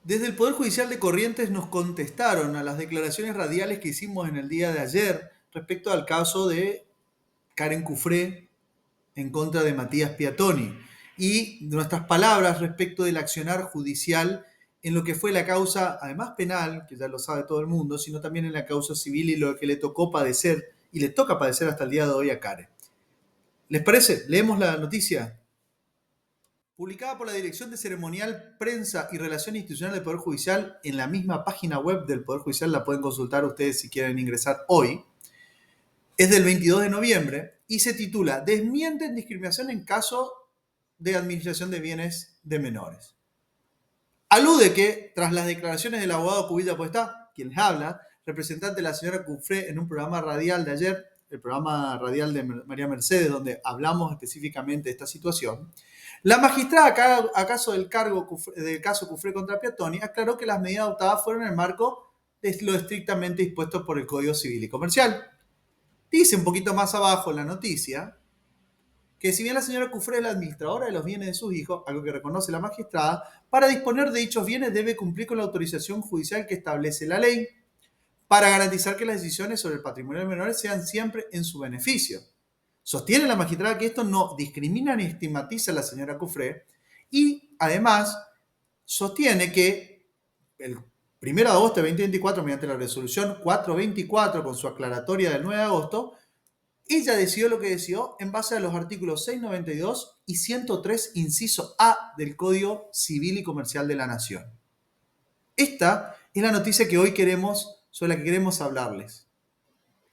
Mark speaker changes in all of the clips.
Speaker 1: Desde el Poder Judicial de Corrientes nos contestaron a las declaraciones radiales que hicimos en el día de ayer respecto al caso de Karen Cufré en contra de Matías Piattoni y nuestras palabras respecto del accionar judicial en lo que fue la causa, además penal, que ya lo sabe todo el mundo, sino también en la causa civil y lo que le tocó padecer y le toca padecer hasta el día de hoy a Karen. ¿Les parece? ¿Leemos la noticia? Publicada por la Dirección de Ceremonial, Prensa y Relaciones Institucionales del Poder Judicial en la misma página web del Poder Judicial, la pueden consultar ustedes si quieren ingresar hoy, es del 22 de noviembre y se titula Desmienten discriminación en caso de administración de bienes de menores. Alude que, tras las declaraciones del abogado Cubilla Puesta, quien les habla, representante de la señora Cufré en un programa radial de ayer, el programa radial de María Mercedes, donde hablamos específicamente de esta situación, la magistrada, a caso del caso Cufré contra Piattoni, aclaró que las medidas adoptadas fueron en el marco de lo estrictamente dispuesto por el Código Civil y Comercial. Dice un poquito más abajo en la noticia que si bien la señora Cufré es la administradora de los bienes de sus hijos, algo que reconoce la magistrada, para disponer de dichos bienes debe cumplir con la autorización judicial que establece la ley para garantizar que las decisiones sobre el patrimonio de menores sean siempre en su beneficio. Sostiene la magistrada que esto no discrimina ni estigmatiza a la señora Cufré y además sostiene que el 1 de agosto de 2024, mediante la resolución 424 con su aclaratoria del 9 de agosto, ella decidió lo que decidió en base a los artículos 692 y 103, inciso A del Código Civil y Comercial de la Nación. Esta es la noticia que hoy sobre la que queremos hablarles.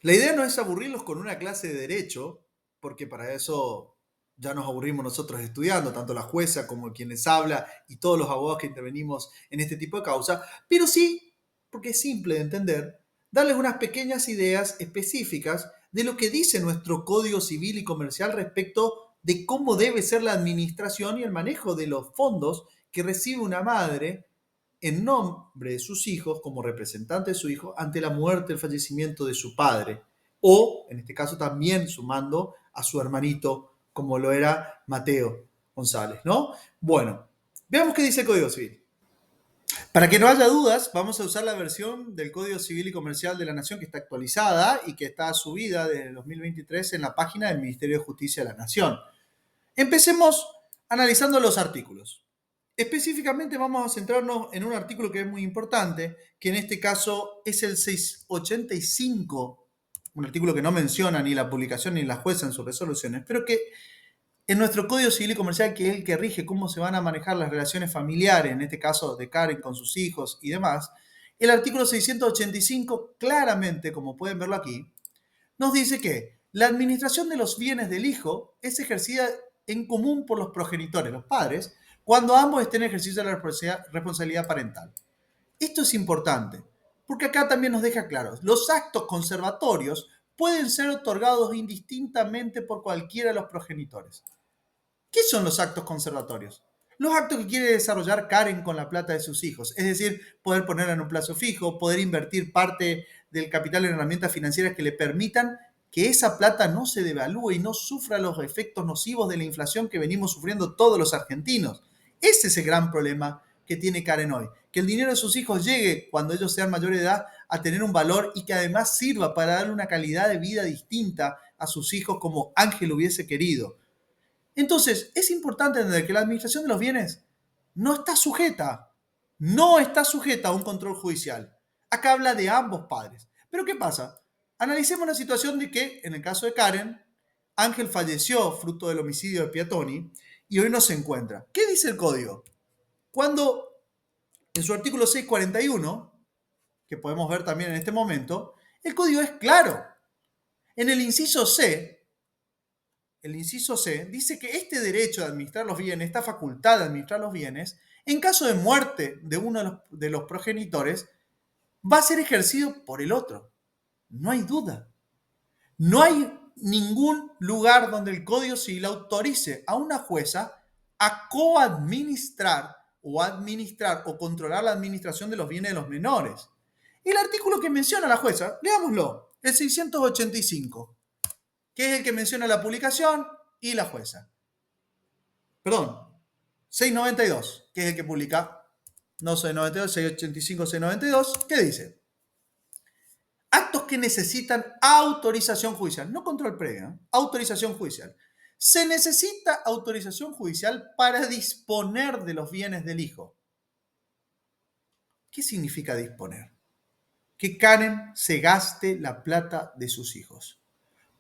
Speaker 1: La idea no es aburrirlos con una clase de derecho, porque para eso ya nos aburrimos nosotros estudiando, tanto la jueza como quien les habla y todos los abogados que intervenimos en este tipo de causa, pero sí, porque es simple de entender, darles unas pequeñas ideas específicas de lo que dice nuestro Código Civil y Comercial respecto de cómo debe ser la administración y el manejo de los fondos que recibe una madre en nombre de sus hijos, como representante de su hijo, ante la muerte, el fallecimiento de su padre, o, en este caso, también sumando a su hermanito, como lo era Mateo González, ¿no? Bueno, veamos qué dice el Código Civil. Para que no haya dudas, vamos a usar la versión del Código Civil y Comercial de la Nación que está actualizada y que está subida desde el 2023 en la página del Ministerio de Justicia de la Nación. Empecemos analizando los artículos. Específicamente vamos a centrarnos en un artículo que es muy importante, que en este caso es el 685, un artículo que no menciona ni la publicación ni la jueza en sus resoluciones, pero que en nuestro Código Civil y Comercial, que es el que rige cómo se van a manejar las relaciones familiares, en este caso de Karen con sus hijos y demás, el artículo 685 claramente, como pueden verlo aquí, nos dice que la administración de los bienes del hijo es ejercida en común por los progenitores, los padres, cuando ambos estén en ejercicio de la responsabilidad parental. Esto es importante, porque acá también nos deja claro, los actos conservatorios pueden ser otorgados indistintamente por cualquiera de los progenitores. ¿Qué son los actos conservatorios? Los actos que quiere desarrollar Karen con la plata de sus hijos, es decir, poder ponerla en un plazo fijo, poder invertir parte del capital en herramientas financieras que le permitan que esa plata no se devalúe y no sufra los efectos nocivos de la inflación que venimos sufriendo todos los argentinos. Ese es el gran problema que tiene Karen hoy, que el dinero de sus hijos llegue cuando ellos sean mayores de edad a tener un valor y que además sirva para darle una calidad de vida distinta a sus hijos como Ángel hubiese querido. Entonces, es importante entender que la administración de los bienes no está sujeta a un control judicial. Acá habla de ambos padres. Pero ¿qué pasa? Analicemos la situación de que, en el caso de Karen, Ángel falleció fruto del homicidio de Piattoni y hoy no se encuentra. ¿Qué dice el código? Cuando en su artículo 641, que podemos ver también en este momento, el código es claro. En el inciso C dice que este derecho de administrar los bienes, esta facultad de administrar los bienes, en caso de muerte de uno de los progenitores, va a ser ejercido por el otro. No hay duda. No hay ningún lugar donde el Código Civil autorice a una jueza a coadministrar o administrar o controlar la administración de los bienes de los menores. El artículo que menciona la jueza, leámoslo, el 685, que es el que menciona la publicación y la jueza. Perdón, 692, que es el que publica no 692, 685, 692, ¿qué dice? Actos que necesitan autorización judicial, no control previo, ¿eh? Autorización judicial. Se necesita autorización judicial para disponer de los bienes del hijo. ¿Qué significa disponer? Que Karen se gaste la plata de sus hijos.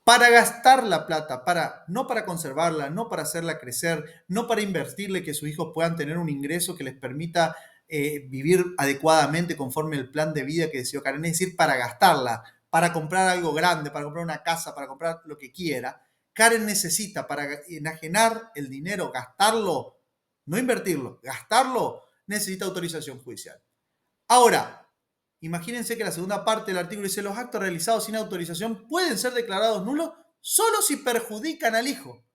Speaker 1: Para gastar la plata, no para conservarla, no para hacerla crecer, no para invertirle que sus hijos puedan tener un ingreso que les permita vivir adecuadamente conforme el plan de vida que decidió Karen, es decir, para gastarla, para comprar algo grande, para comprar una casa, para comprar lo que quiera. Karen necesita para enajenar el dinero, gastarlo, no invertirlo, gastarlo, necesita autorización judicial. Ahora, imagínense que la segunda parte del artículo dice: los actos realizados sin autorización pueden ser declarados nulos solo si perjudican al hijo.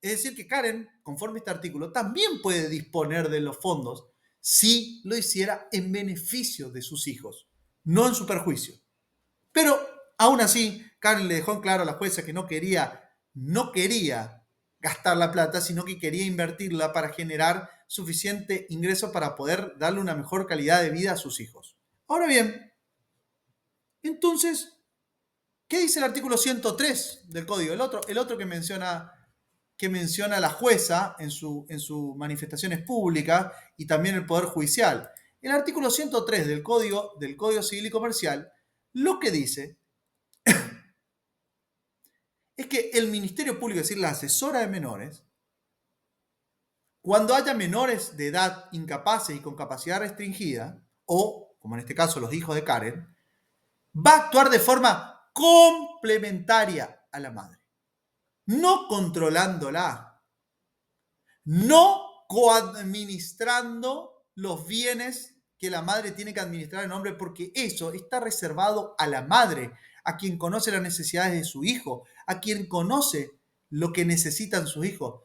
Speaker 1: Es decir, que Karen, conforme a este artículo, también puede disponer de los fondos si lo hiciera en beneficio de sus hijos, no en su perjuicio. Pero, aún así, Karen le dejó en claro a la jueza que no quería gastar la plata, sino que quería invertirla para generar suficiente ingreso para poder darle una mejor calidad de vida a sus hijos. Ahora bien, entonces, ¿qué dice el artículo 103 del Código? El otro que menciona la jueza en sus manifestaciones públicas y también el Poder Judicial. El artículo 103 del Código Civil y Comercial lo que dice es que el Ministerio Público, es decir, la asesora de menores, cuando haya menores de edad incapaces y con capacidad restringida, o, como en este caso, los hijos de Karen, va a actuar de forma complementaria a la madre, no controlándola, no coadministrando los bienes que la madre tiene que administrar en nombre, porque eso está reservado a la madre, a quien conoce las necesidades de su hijo, a quien conoce lo que necesitan sus hijos.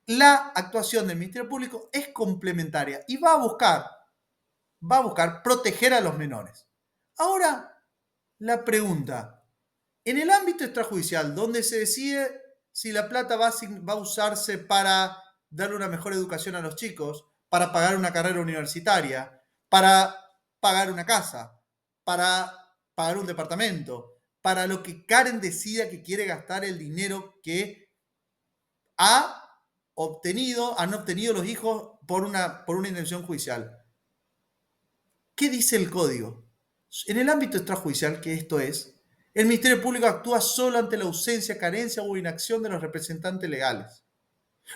Speaker 1: La actuación del Ministerio Público es complementaria y va a buscar proteger a los menores. Ahora, la pregunta: en el ámbito extrajudicial, donde se decide si la plata va a usarse para darle una mejor educación a los chicos, para pagar una carrera universitaria, para pagar una casa, para pagar un departamento, para lo que Karen decida que quiere gastar el dinero que han obtenido los hijos por una intención judicial. ¿Qué dice el Código? En el ámbito extrajudicial, que esto es, el Ministerio Público actúa solo ante la ausencia, carencia o inacción de los representantes legales,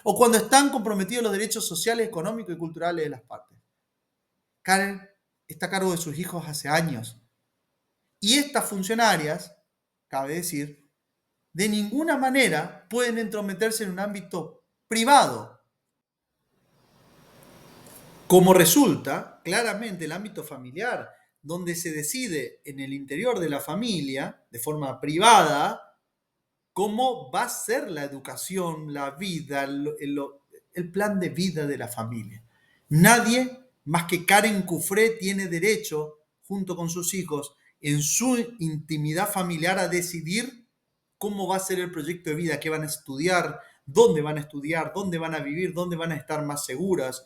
Speaker 1: o cuando están comprometidos los derechos sociales, económicos y culturales de las partes. Karen está a cargo de sus hijos hace años, y estas funcionarias, cabe decir, de ninguna manera pueden entrometerse en un ámbito privado. Como resulta, claramente el ámbito familiar, donde se decide en el interior de la familia, de forma privada, cómo va a ser la educación, la vida, el plan de vida de la familia. Nadie más que Karen Cufré tiene derecho, junto con sus hijos, en su intimidad familiar, a decidir cómo va a ser el proyecto de vida, qué van a estudiar, dónde van a vivir, dónde van a estar más seguras.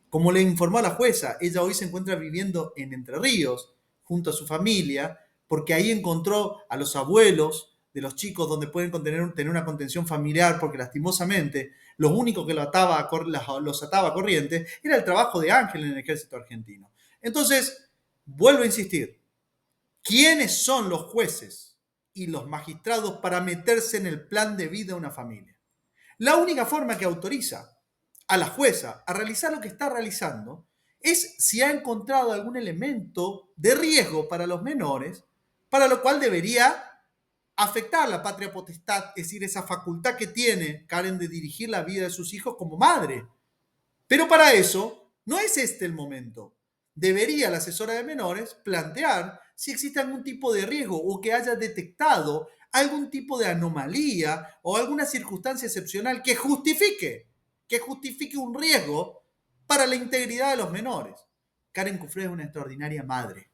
Speaker 1: Como le informó a la jueza, ella hoy se encuentra viviendo en Entre Ríos, junto a su familia, porque ahí encontró a los abuelos de los chicos donde pueden tener una contención familiar, porque lastimosamente lo único que los ataba a corriente era el trabajo de Ángel en el ejército argentino. Entonces, vuelvo a insistir, ¿quiénes son los jueces y los magistrados para meterse en el plan de vida de una familia? La única forma que autoriza a la jueza a realizar lo que está realizando es si ha encontrado algún elemento de riesgo para los menores, para lo cual debería afectar la patria potestad, es decir, esa facultad que tiene Karen de dirigir la vida de sus hijos como madre. Pero para eso no es este el momento. Debería la asesora de menores plantear si existe algún tipo de riesgo o que haya detectado algún tipo de anomalía o alguna circunstancia excepcional que justifique un riesgo para la integridad de los menores. Karen Cufré es una extraordinaria madre.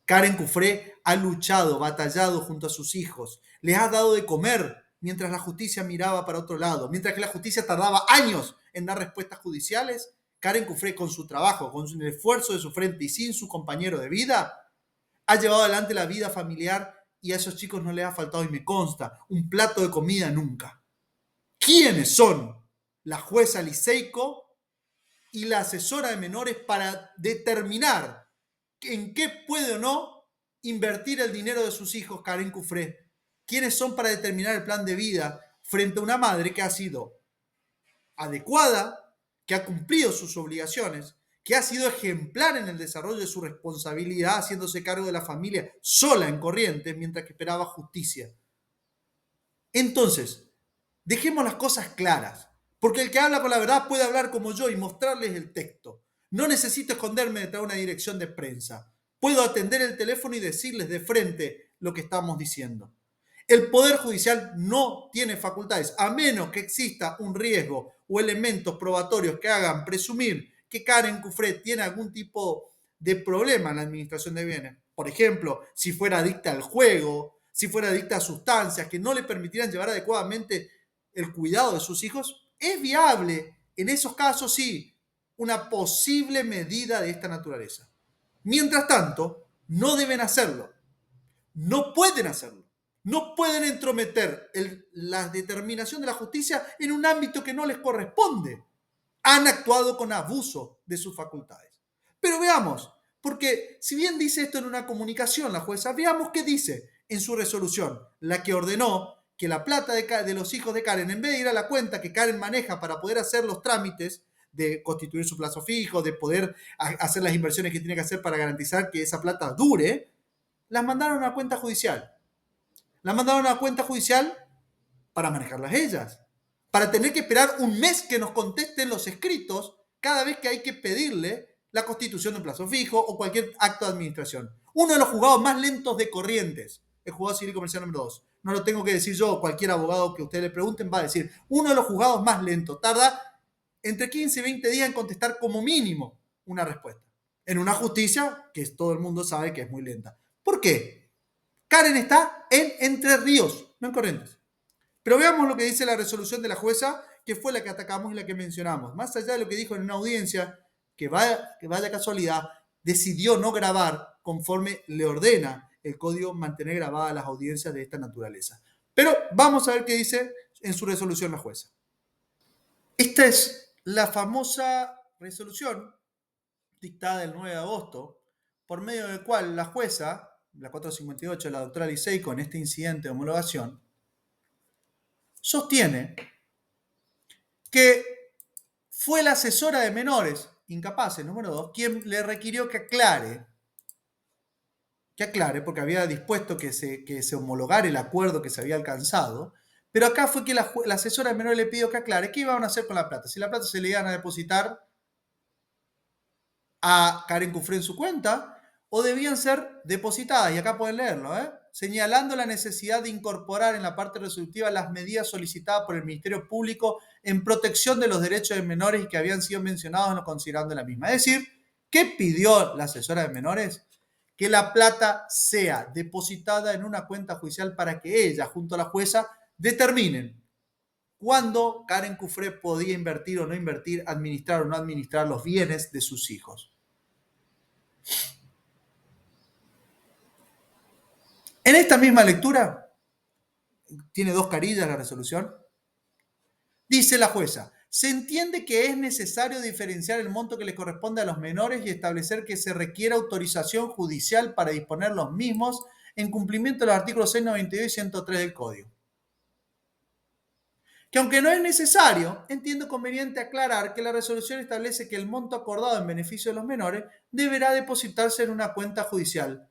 Speaker 1: Karen Cufré ha luchado, batallado junto a sus hijos, les ha dado de comer mientras la justicia miraba para otro lado, mientras que la justicia tardaba años en dar respuestas judiciales. Karen Cufré, con su trabajo, con el esfuerzo de su frente y sin su compañero de vida, ha llevado adelante la vida familiar y a esos chicos no les ha faltado, y me consta, un plato de comida nunca. ¿Quiénes son la jueza Liceico y la asesora de menores para determinar en qué puede o no invertir el dinero de sus hijos, Karen Cufré? ¿Quiénes son para determinar el plan de vida frente a una madre que ha sido adecuada, que ha cumplido sus obligaciones, que ha sido ejemplar en el desarrollo de su responsabilidad, haciéndose cargo de la familia sola en Corrientes mientras que esperaba justicia? Entonces, dejemos las cosas claras, porque el que habla con la verdad puede hablar como yo y mostrarles el texto. No necesito esconderme detrás de una dirección de prensa. Puedo atender el teléfono y decirles de frente lo que estamos diciendo. El Poder Judicial no tiene facultades, a menos que exista un riesgo o elementos probatorios que hagan presumir que Karen Cufré tiene algún tipo de problema en la administración de bienes. Por ejemplo, si fuera adicta al juego, si fuera adicta a sustancias que no le permitirían llevar adecuadamente el cuidado de sus hijos, es viable, en esos casos sí, una posible medida de esta naturaleza. Mientras tanto, no deben hacerlo, no pueden hacerlo. No pueden entrometer la determinación de la justicia en un ámbito que no les corresponde. Han actuado con abuso de sus facultades. Pero veamos, porque si bien dice esto en una comunicación la jueza, veamos qué dice en su resolución, la que ordenó que la plata de los hijos de Karen, en vez de ir a la cuenta que Karen maneja para poder hacer los trámites de constituir su plazo fijo, de poder hacer las inversiones que tiene que hacer para garantizar que esa plata dure, las mandaron a una cuenta judicial. La mandaron a la cuenta judicial para manejarlas ellas, para tener que esperar un mes que nos contesten los escritos cada vez que hay que pedirle la constitución de un plazo fijo o cualquier acto de administración. Uno de los juzgados más lentos de Corrientes, el juzgado civil comercial número 2. No lo tengo que decir yo, cualquier abogado que ustedes le pregunten va a decir, uno de los juzgados más lentos, tarda entre 15 y 20 días en contestar como mínimo una respuesta. En una justicia que todo el mundo sabe que es muy lenta. ¿Por qué? Karen está en Entre Ríos, no en Corrientes. Pero veamos lo que dice la resolución de la jueza, que fue la que atacamos y la que mencionamos. Más allá de lo que dijo en una audiencia, que vaya casualidad, decidió no grabar conforme le ordena el código mantener grabadas las audiencias de esta naturaleza. Pero vamos a ver qué dice en su resolución la jueza. Esta es la famosa resolución dictada el 9 de agosto, por medio del cual la jueza, la 458, la doctora Liceico, en este incidente de homologación, sostiene que fue la asesora de menores incapaces, número 2, quien le requirió que aclare, porque había dispuesto que se homologara el acuerdo que se había alcanzado, pero acá fue que la asesora de menores le pidió que aclare qué iban a hacer con la plata, si la plata se le iban a depositar a Karen Cufré en su cuenta o debían ser depositadas, y acá pueden leerlo, señalando la necesidad de incorporar en la parte resolutiva las medidas solicitadas por el Ministerio Público en protección de los derechos de menores y que habían sido mencionados en lo considerando la misma. Es decir, ¿qué pidió la asesora de menores? Que la plata sea depositada en una cuenta judicial para que ella, junto a la jueza, determinen cuándo Karen Cufré podía invertir o no invertir, administrar o no administrar los bienes de sus hijos. En esta misma lectura, tiene 2 carillas la resolución, dice la jueza, se entiende que es necesario diferenciar el monto que le corresponde a los menores y establecer que se requiere autorización judicial para disponer los mismos en cumplimiento de los artículos 692 y 103 del Código. Que aunque no es necesario, entiendo conveniente aclarar que la resolución establece que el monto acordado en beneficio de los menores deberá depositarse en una cuenta judicial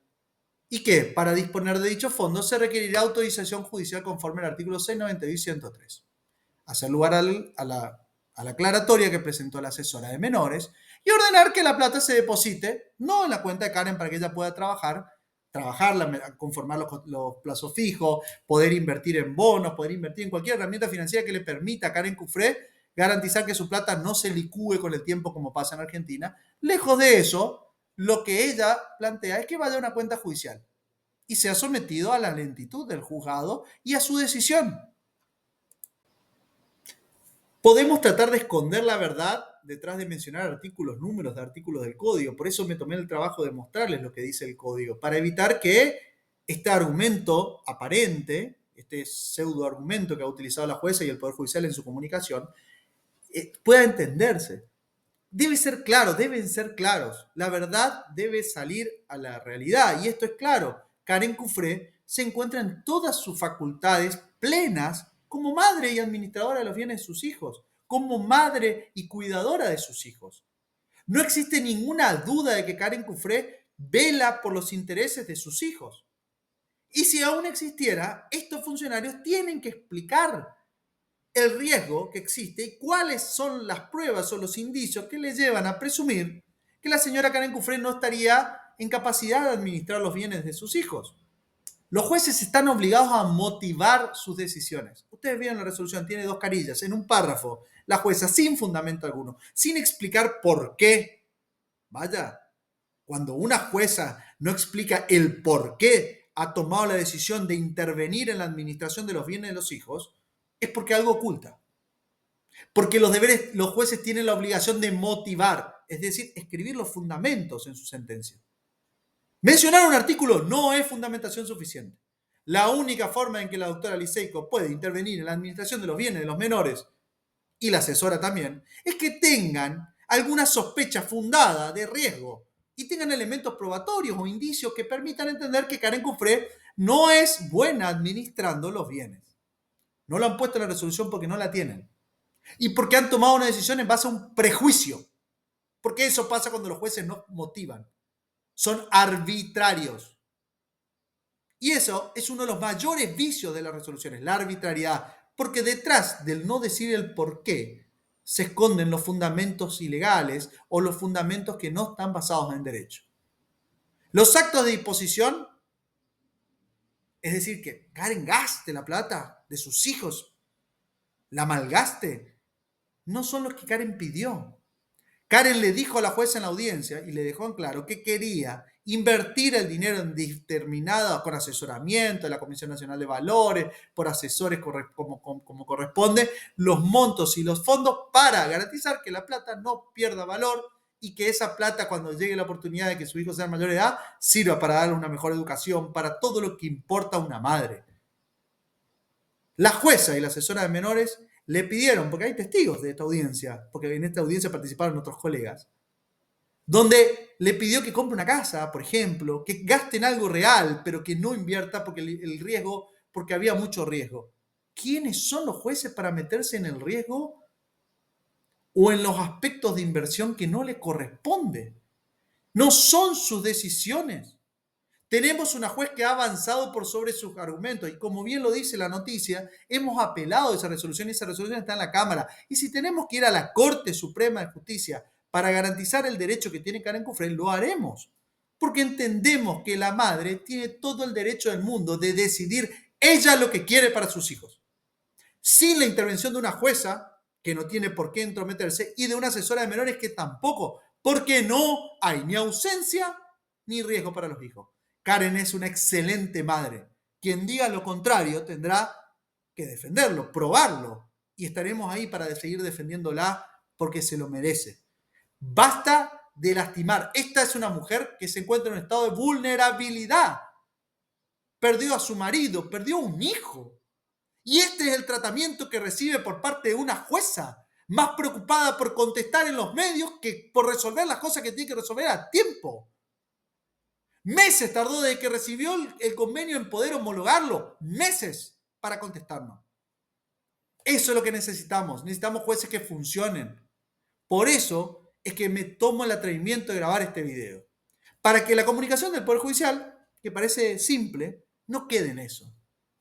Speaker 1: y que, para disponer de dichos fondos, se requerirá autorización judicial conforme al artículo 692 y 103. Hacer lugar a la aclaratoria que presentó la asesora de menores y ordenar que la plata se deposite, no en la cuenta de Karen para que ella pueda trabajarla, conformar los plazos fijos, poder invertir en bonos, poder invertir en cualquier herramienta financiera que le permita a Karen Cufré garantizar que su plata no se licúe con el tiempo como pasa en Argentina. Lejos de eso, lo que ella plantea es que vaya a una cuenta judicial y sea sometido a la lentitud del juzgado y a su decisión. ¿Podemos tratar de esconder la verdad detrás de mencionar artículos, números de artículos del código. Por eso me tomé el trabajo de mostrarles lo que dice el código, para evitar que este argumento aparente, este pseudo argumento que ha utilizado la jueza y el Poder Judicial en su comunicación, pueda entenderse. Debe ser claro, deben ser claros. La verdad debe salir a la realidad. Y esto es claro. Karen Cufré se encuentra en todas sus facultades plenas como madre y administradora de los bienes de sus hijos, como madre y cuidadora de sus hijos. No existe ninguna duda de que Karen Cufré vela por los intereses de sus hijos. Y si aún existiera, estos funcionarios tienen que explicar el riesgo que existe y cuáles son las pruebas o los indicios que le llevan a presumir que la señora Karen Cufré no estaría en capacidad de administrar los bienes de sus hijos. Los jueces están obligados a motivar sus decisiones. Ustedes vieron la resolución, tiene 2 carillas. En un párrafo, la jueza, sin fundamento alguno, sin explicar por qué. Vaya, cuando una jueza no explica el por qué ha tomado la decisión de intervenir en la administración de los bienes de los hijos, es porque algo oculta. Porque los jueces tienen la obligación de motivar, es decir, escribir los fundamentos en su sentencia. Mencionar un artículo no es fundamentación suficiente. La única forma en que la doctora Liceico puede intervenir en la administración de los bienes de los menores, y la asesora también, es que tengan alguna sospecha fundada de riesgo y tengan elementos probatorios o indicios que permitan entender que Karen Cufré no es buena administrando los bienes. No lo han puesto en la resolución porque no la tienen. Y porque han tomado una decisión en base a un prejuicio. Porque eso pasa cuando los jueces no motivan. Son arbitrarios. Y eso es uno de los mayores vicios de las resoluciones, la arbitrariedad. Porque detrás del no decir el por qué se esconden los fundamentos ilegales o los fundamentos que no están basados en derecho. Los actos de disposición, es decir, que Karen gaste la plata de sus hijos, la malgaste, no son los que Karen pidió. Karen le dijo a la jueza en la audiencia y le dejó en claro que quería invertir el dinero en determinada, con asesoramiento de la Comisión Nacional de Valores, por asesores como corresponde, los montos y los fondos para garantizar que la plata no pierda valor y que esa plata, cuando llegue la oportunidad de que su hijo sea mayor de edad, sirva para darle una mejor educación, para todo lo que importa a una madre. La jueza y la asesora de menores le pidieron, porque hay testigos de esta audiencia, porque en esta audiencia participaron otros colegas, donde le pidió que compre una casa, por ejemplo, que gaste en algo real, pero que no invierta porque el riesgo, porque había mucho riesgo. ¿Quiénes son los jueces para meterse en el riesgo o en los aspectos de inversión que no le corresponde? No son sus decisiones. Tenemos una juez que ha avanzado por sobre sus argumentos y como bien lo dice la noticia, hemos apelado a esa resolución y esa resolución está en la Cámara. Y si tenemos que ir a la Corte Suprema de Justicia para garantizar el derecho que tiene Karen Cufré, lo haremos. Porque entendemos que la madre tiene todo el derecho del mundo de decidir ella lo que quiere para sus hijos. Sin la intervención de una jueza, que no tiene por qué entrometerse, y de una asesora de menores que tampoco, porque no hay ni ausencia ni riesgo para los hijos. Karen es una excelente madre. Quien diga lo contrario tendrá que defenderlo, probarlo. Y estaremos ahí para seguir defendiéndola porque se lo merece. Basta de lastimar. Esta es una mujer que se encuentra en un estado de vulnerabilidad. Perdió a su marido, perdió un hijo. Y este es el tratamiento que recibe por parte de una jueza, más preocupada por contestar en los medios que por resolver las cosas que tiene que resolver a tiempo. Meses tardó desde que recibió el convenio en poder homologarlo. Meses para contestarnos. Eso es lo que necesitamos. Necesitamos jueces que funcionen. Por eso es que me tomo el atrevimiento de grabar este video. Para que la comunicación del Poder Judicial, que parece simple, no quede en eso.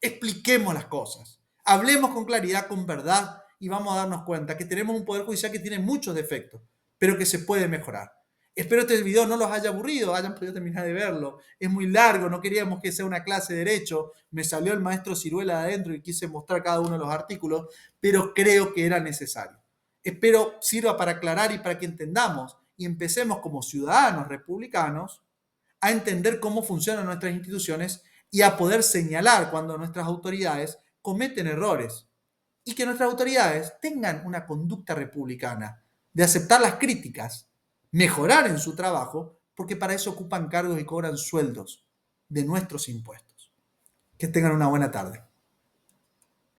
Speaker 1: Expliquemos las cosas. Hablemos con claridad, con verdad, y vamos a darnos cuenta que tenemos un Poder Judicial que tiene muchos defectos, pero que se puede mejorar. Espero este video no los haya aburrido, hayan podido terminar de verlo. Es muy largo, no queríamos que sea una clase de derecho. Me salió el maestro Ciruela de adentro y quise mostrar cada uno de los artículos, pero creo que era necesario. Espero sirva para aclarar y para que entendamos y empecemos como ciudadanos republicanos a entender cómo funcionan nuestras instituciones y a poder señalar cuando nuestras autoridades cometen errores y que nuestras autoridades tengan una conducta republicana. de aceptar las críticas, mejorar en su trabajo, porque para eso ocupan cargos y cobran sueldos de nuestros impuestos. Que tengan una buena tarde.